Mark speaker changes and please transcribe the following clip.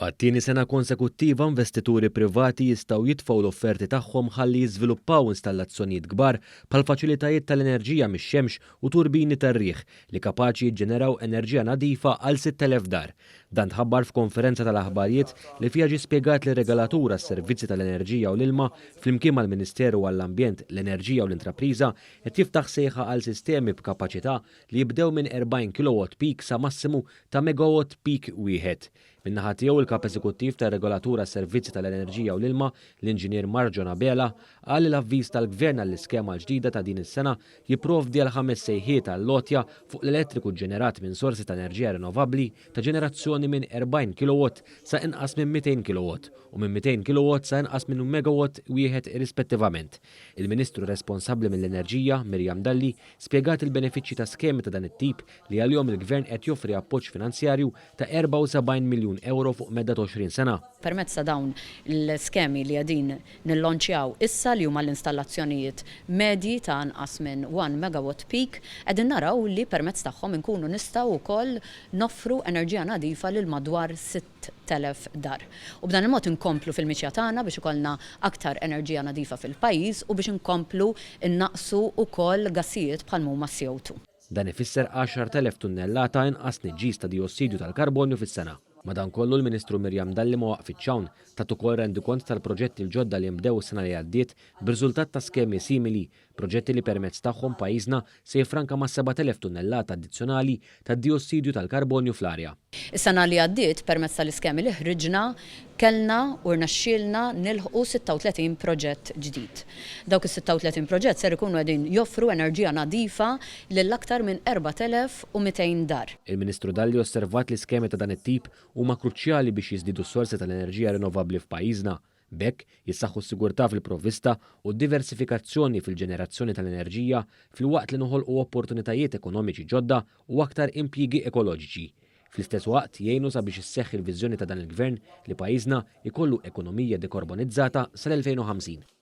Speaker 1: Għat-tieni sena konsekuttiva investituri privati jistgħu jitfgħu l-offerti tagħhom ħalli jiżviluppaw installazzjonijiet kbar bħal faċilitajiet tal-enerġija mix-xemx u turbini tar-riħ li kapaċi jiġġeneraw enerġija nadifa għal 6,000 dar. Dan tħabbar f'konferenza tal-aħbarijiet li fiha ġie spjegat li regalatura s-servizzi tal-enerġija u l-ilma flimkien mal-Ministeru għall-Ambjent, l-Enerġija u l-Intrapriża qed jiftaħ sejħa għal sistemi b'kapaċità li jibdew minn 40 kW peak sa massimu ta' megawatt peak wieħed. Min-naħa tiegħu il-kap eżekuttiv tar-regolatura s-servizzi tal-enerġija u l-ilma, l-Inġinier Marġo Nabela, qal li l-avviż tal-Gvern għall-iskema l-ġdida ta' din is-sena jipprovdi għal 5 sejħiet għall-lotja fuq l-elettriku ġenerat minn sorsi ta' enerġija rinnovabbli ta' ġenerazzjoni minn 40 kW sa inqas minn 200 kW u minn 200 kW sa inqas minn megawatt wieħed rispettivament. Il-Ministru responsabbli mill-Enerġija, Mirjam Dalli, spjegat il-benefiċċji ta' skemi ta' dan it-tip li għalihom il-Gvern qed joffri appoġġ finanzjarju ta' 74 miljun euro fuq medda 20 sena.
Speaker 2: Permezz ta' dawn l-skemi li għadin nillonċjaw issa li huma l-installazzjonijiet medji ta' anqas minn 1 megawatt peak, qegħdin naraw li permezz tagħhom inkunu nistgħu wkoll noffru enerġija nadifa lil madwar 6,000 dar. U b'dan il-mod inkomplu fil-miċja tagħna biex ikollna aktar enerġija nadifa fil-pajjiż u biex inkomplu innaqsu wkoll gassijiet bħal huma CO2.
Speaker 1: Dan ifisser 10,000 tunnellata inqas tniġġis ta' diossidu tal-karbonju fis-sena. Madankollu l-Ministru Mirjam Dalli ma waqfitx hawn tat ukoll rendikont tal-proġetti l-ġodda li mbdew is-sena li għaddiet b'riżultat ta' skemi simili, proġetti li permezz tagħhom pajjiżna se jifranka ma' 7,000 tunnellata addizzjonali ta' diossidu tal-karbonju fl-arja.
Speaker 2: Is-sena li għaddiet permezz tal-iskemi li ħriġna kellna u rnexxielna nilħqu 36 proġett ġdid. Dawk is-36 proġett ser ikunu qegħdin joffru enerġija nadifa lil aktar minn 4,200 dar.
Speaker 1: Il-Ministru Dalli osservat li skemi ta' dan it-tip huma kruċjali biex jiżdiedu s-sorsi tal-enerġija rinnovabbli f'pajjiżna. B'hekk jissaħħu s-sigurtà fil-provvista u d-diversifikazzjoni fil-ġenerazzjoni tal-enerġija filwaqt li noħolqu opportunitajiet ekonomiċi ġodda u aktar impjiegi ekoloġiċi. Fl-istess waqt jgħinu sabiex isseħħ il-viżjoni ta' dan il-Gvern li pajjiżna ikollu ekonomija dekarbonizzata sal-2050.